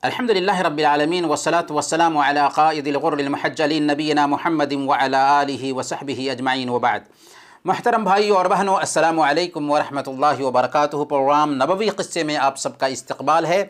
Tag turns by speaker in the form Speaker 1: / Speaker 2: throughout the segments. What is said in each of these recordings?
Speaker 1: الحمدللہ رب العالمین والصلاة والسلام علی قائد الغر المحجلین نبینا محمد وعلی آلہ وصحبہ اجمعین وبعد۔ محترم بھائیو اور بہنوں، السلام علیکم ورحمۃ اللہ وبرکاتہ۔ پروگرام نبوی قصے میں آپ سب کا استقبال ہے،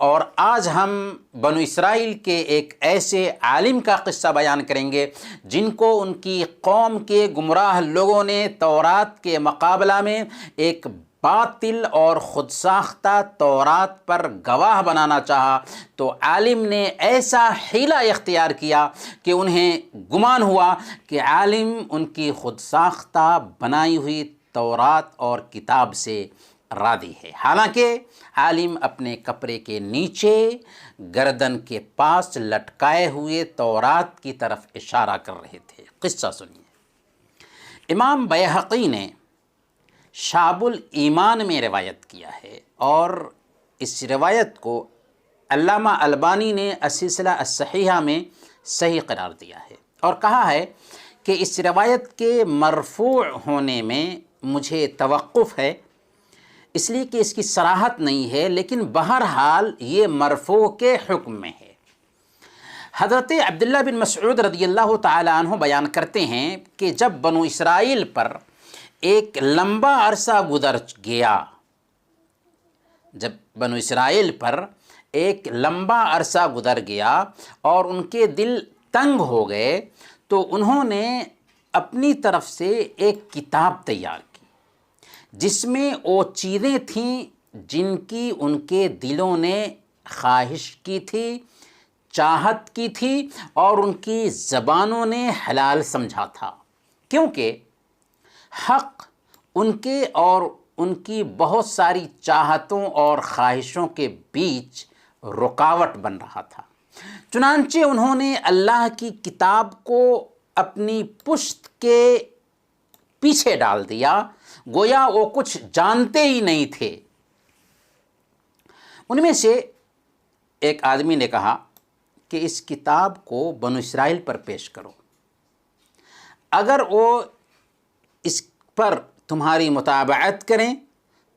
Speaker 1: اور آج ہم بنو اسرائیل کے ایک ایسے عالم کا قصہ بیان کریں گے جن کو ان کی قوم کے گمراہ لوگوں نے تورات کے مقابلہ میں ایک باطل اور خود ساختہ تورات پر گواہ بنانا چاہا، تو عالم نے ایسا حیلہ اختیار کیا کہ انہیں گمان ہوا کہ عالم ان کی خود ساختہ بنائی ہوئی تورات اور کتاب سے راضی ہے، حالانکہ عالم اپنے کپڑے کے نیچے گردن کے پاس لٹکائے ہوئے تورات کی طرف اشارہ کر رہے تھے۔ قصہ سنیے۔ امام بیہقی نے شعب الایمان میں روایت کیا ہے، اور اس روایت کو علامہ البانی نے السلسلہ الصحیحہ میں صحیح قرار دیا ہے، اور کہا ہے کہ اس روایت کے مرفوع ہونے میں مجھے توقف ہے، اس لیے کہ اس کی صراحت نہیں ہے، لیکن بہرحال یہ مرفوع کے حکم میں ہے۔ حضرت عبداللہ بن مسعود رضی اللہ تعالی عنہ بیان کرتے ہیں کہ جب بنو اسرائیل پر ایک لمبا عرصہ گزر گیا، جب بنو اسرائیل پر ایک لمبا عرصہ گزر گیا اور ان کے دل تنگ ہو گئے، تو انہوں نے اپنی طرف سے ایک کتاب تیار کی جس میں وہ چیزیں تھیں جن کی ان کے دلوں نے خواہش کی تھی، چاہت کی تھی، اور ان کی زبانوں نے حلال سمجھا تھا، کیونکہ حق ان کے اور ان کی بہت ساری چاہتوں اور خواہشوں کے بیچ رکاوٹ بن رہا تھا۔ چنانچہ انہوں نے اللہ کی کتاب کو اپنی پشت کے پیچھے ڈال دیا، گویا وہ کچھ جانتے ہی نہیں تھے۔ ان میں سے ایک آدمی نے کہا کہ اس کتاب کو بنو اسرائیل پر پیش کرو، اگر وہ اس پر تمہاری مطابعت کریں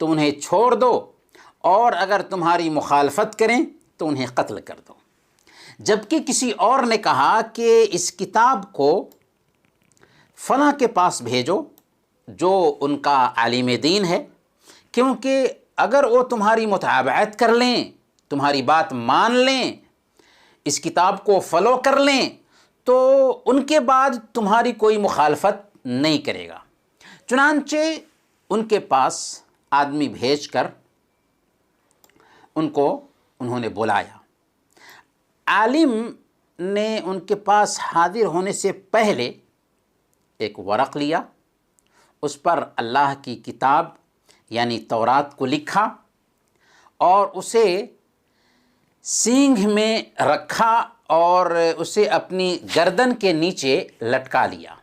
Speaker 1: تو انہیں چھوڑ دو، اور اگر تمہاری مخالفت کریں تو انہیں قتل کر دو۔ جبکہ کسی اور نے کہا کہ اس کتاب کو فلاں کے پاس بھیجو جو ان کا عالم دین ہے، کیونکہ اگر وہ تمہاری مطابعت کر لیں، تمہاری بات مان لیں، اس کتاب کو فالو کر لیں، تو ان کے بعد تمہاری کوئی مخالفت نہیں کرے گا۔ چنانچہ ان کے پاس آدمی بھیج کر ان کو انہوں نے بلایا۔ عالم نے ان کے پاس حاضر ہونے سے پہلے ایک ورق لیا، اس پر اللہ کی کتاب یعنی تورات کو لکھا، اور اسے سینگ میں رکھا اور اسے اپنی گردن کے نیچے لٹکا لیا،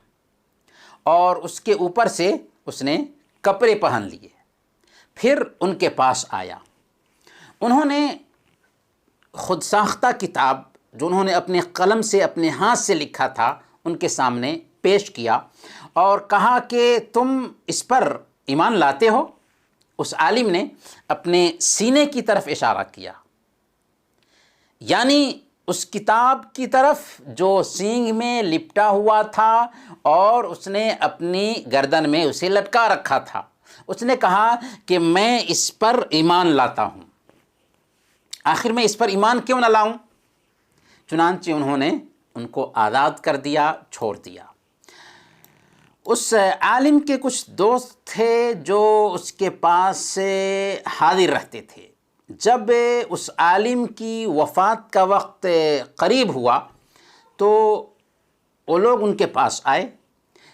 Speaker 1: اور اس کے اوپر سے اس نے کپڑے پہن لیے۔ پھر ان کے پاس آیا، انہوں نے خود ساختہ کتاب جو انہوں نے اپنے قلم سے اپنے ہاتھ سے لکھا تھا ان کے سامنے پیش کیا، اور کہا کہ تم اس پر ایمان لاتے ہو؟ اس عالم نے اپنے سینے کی طرف اشارہ کیا، یعنی اس کتاب کی طرف جو سینگ میں لپٹا ہوا تھا اور اس نے اپنی گردن میں اسے لٹکا رکھا تھا۔ اس نے کہا کہ میں اس پر ایمان لاتا ہوں۔ آخر میں اس پر ایمان کیوں نہ لاؤں؟ چنانچہ انہوں نے ان کو آزاد کر دیا، چھوڑ دیا۔ اس عالم کے کچھ دوست تھے جو اس کے پاس حاضر رہتے تھے۔ جب اس عالم کی وفات کا وقت قریب ہوا تو وہ لوگ ان کے پاس آئے۔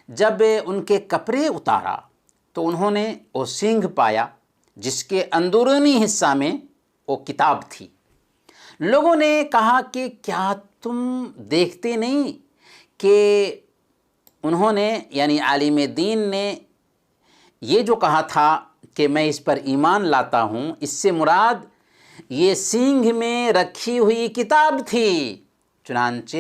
Speaker 1: جب ان کے کپڑے اتارا تو انہوں نے وہ سینگ پایا جس کے اندرونی حصہ میں وہ کتاب تھی۔ لوگوں نے کہا کہ کیا تم دیکھتے نہیں کہ انہوں نے یعنی عالم دین نے یہ جو کہا تھا کہ میں اس پر ایمان لاتا ہوں، اس سے مراد یہ سینگ میں رکھی ہوئی کتاب تھی۔ چنانچہ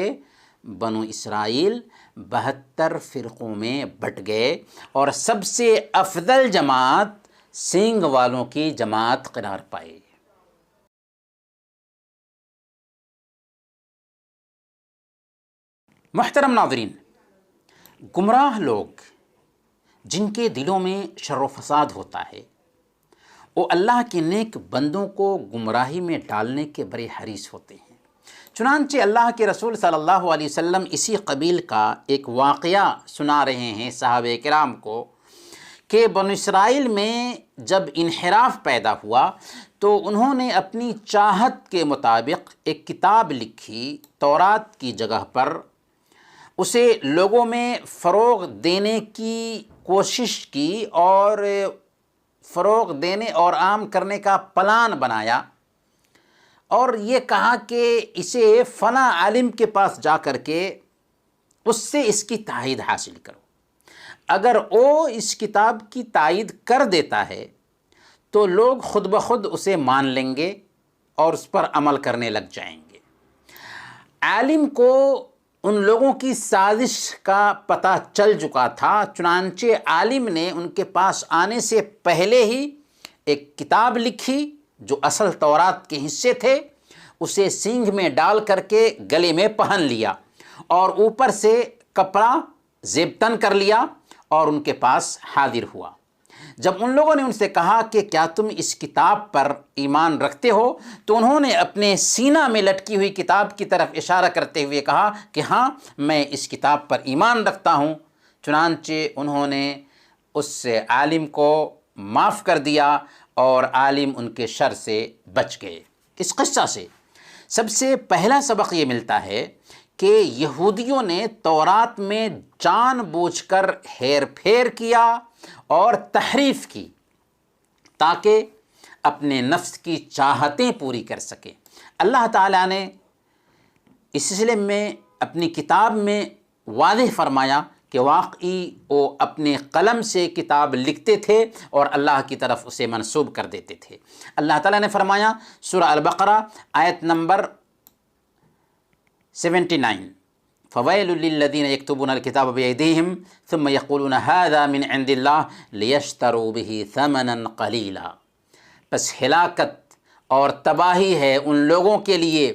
Speaker 1: بنو اسرائیل 72 فرقوں میں بٹ گئے، اور سب سے افضل جماعت سینگ والوں کی جماعت قرار پائی۔ محترم ناظرین، گمراہ لوگ جن کے دلوں میں شر و فساد ہوتا ہے وہ اللہ کے نیک بندوں کو گمراہی میں ڈالنے کے بڑے حریص ہوتے ہیں۔ چنانچہ اللہ کے رسول صلی اللہ علیہ وسلم اسی قبیل کا ایک واقعہ سنا رہے ہیں صحابہ کرام کو کہ بنو اسرائیل میں جب انحراف پیدا ہوا تو انہوں نے اپنی چاہت کے مطابق ایک کتاب لکھی تورات کی جگہ پر، اسے لوگوں میں فروغ دینے کی کوشش کی اور فروغ دینے اور عام کرنے کا پلان بنایا، اور یہ کہا کہ اسے فلاں عالم کے پاس جا کر کے اس سے اس کی تائید حاصل کرو، اگر وہ اس کتاب کی تائید کر دیتا ہے تو لوگ خود بخود اسے مان لیں گے اور اس پر عمل کرنے لگ جائیں گے۔ عالم کو ان لوگوں کی سازش کا پتہ چل چکا تھا، چنانچہ عالم نے ان کے پاس آنے سے پہلے ہی ایک کتاب لکھی جو اصل تورات کے حصے تھے، اسے سینگ میں ڈال کر کے گلے میں پہن لیا اور اوپر سے کپڑا زیب تن کر لیا اور ان کے پاس حاضر ہوا۔ جب ان لوگوں نے ان سے کہا کہ کیا تم اس کتاب پر ایمان رکھتے ہو، تو انہوں نے اپنے سینہ میں لٹکی ہوئی کتاب کی طرف اشارہ کرتے ہوئے کہا کہ ہاں میں اس کتاب پر ایمان رکھتا ہوں۔ چنانچہ انہوں نے اس عالم کو معاف کر دیا اور عالم ان کے شر سے بچ گئے۔ اس قصہ سے سب سے پہلا سبق یہ ملتا ہے کہ یہودیوں نے تورات میں جان بوجھ کر ہیر پھیر کیا اور تحریف کی تاکہ اپنے نفس کی چاہتیں پوری کر سکیں۔ اللہ تعالیٰ نے اس سلسلے میں اپنی کتاب میں واضح فرمایا کہ واقعی وہ اپنے قلم سے کتاب لکھتے تھے اور اللہ کی طرف اسے منسوب کر دیتے تھے۔ اللہ تعالیٰ نے فرمایا سورہ البقرہ آیت نمبر 79، فَوَيْلٌ لِّلَّذِينَ يَكْتُبُونَ الْكِتَابَ بِأَيْدِيهِمْ ثُمَّ يَقُولُونَ هَذَا مِنْ عِنْدِ اللَّهِ لِيَشْتَرُوا بِهِ ثَمَنًا قَلِيلًا۔ پس ہلاکت اور تباہی ہے ان لوگوں کے لیے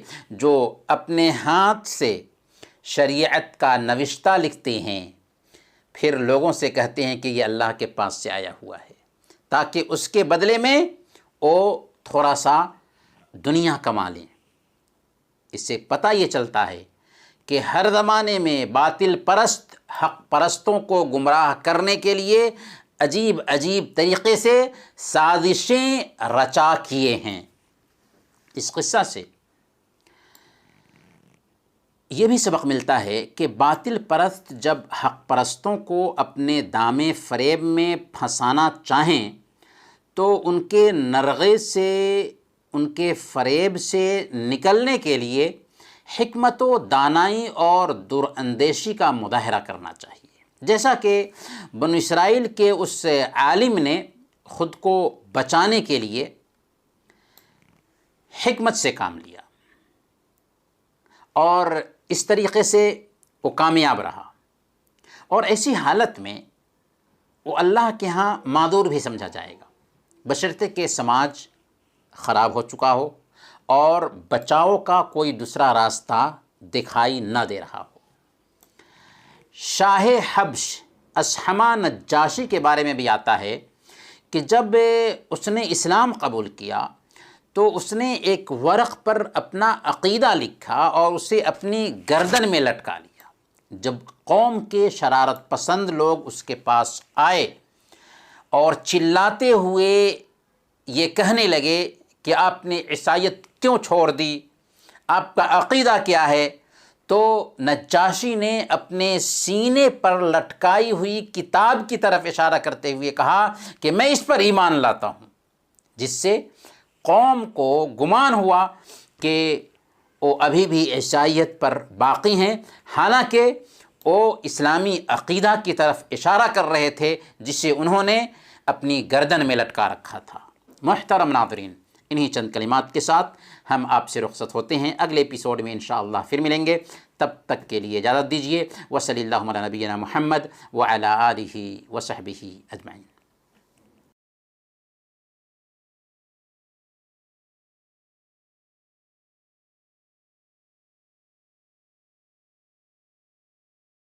Speaker 1: جو اپنے ہاتھ سے شریعت کا نوشتہ لکھتے ہیں پھر لوگوں سے کہتے ہیں کہ یہ اللہ کے پاس سے آیا ہوا ہے، تاکہ اس کے بدلے میں وہ تھوڑا سا دنیا کما لیں۔ اس سے پتہ یہ چلتا ہے کہ ہر زمانے میں باطل پرست حق پرستوں کو گمراہ کرنے کے لیے عجیب عجیب طریقے سے سازشیں رچا کیے ہیں۔ اس قصہ سے یہ بھی سبق ملتا ہے کہ باطل پرست جب حق پرستوں کو اپنے دام فریب میں پھنسانا چاہیں تو ان کے نرغے سے، ان کے فریب سے نکلنے کے لیے حکمت و دانائی اور دراندیشی کا مظاہرہ کرنا چاہیے، جیسا کہ بنو اسرائیل کے اس عالم نے خود کو بچانے کے لیے حکمت سے کام لیا اور اس طریقے سے وہ کامیاب رہا، اور ایسی حالت میں وہ اللہ کے ہاں معذور بھی سمجھا جائے گا، بشرطے کہ سماج خراب ہو چکا ہو اور بچاؤ کا کوئی دوسرا راستہ دکھائی نہ دے رہا ہو۔ شاہ حبش اصحمہ نجاشی کے بارے میں بھی آتا ہے کہ جب اس نے اسلام قبول کیا تو اس نے ایک ورق پر اپنا عقیدہ لکھا اور اسے اپنی گردن میں لٹکا لیا۔ جب قوم کے شرارت پسند لوگ اس کے پاس آئے اور چلاتے ہوئے یہ کہنے لگے کہ آپ نے عیسائیت کیوں چھوڑ دی، آپ کا عقیدہ کیا ہے، تو نجاشی نے اپنے سینے پر لٹکائی ہوئی کتاب کی طرف اشارہ کرتے ہوئے کہا کہ میں اس پر ایمان لاتا ہوں، جس سے قوم کو گمان ہوا کہ وہ ابھی بھی عیسائیت پر باقی ہیں، حالانکہ وہ اسلامی عقیدہ کی طرف اشارہ کر رہے تھے جسے انہوں نے اپنی گردن میں لٹکا رکھا تھا۔ محترم ناظرین، انہی چند کلمات کے ساتھ ہم آپ سے رخصت ہوتے ہیں، اگلے ایپیسوڈ میں انشاءاللہ پھر ملیں گے، تب تک کے لیے اجازت دیجیے۔ وصلی اللہ علی نبینا محمد وعلی آلہ وصحبہ اجمعین۔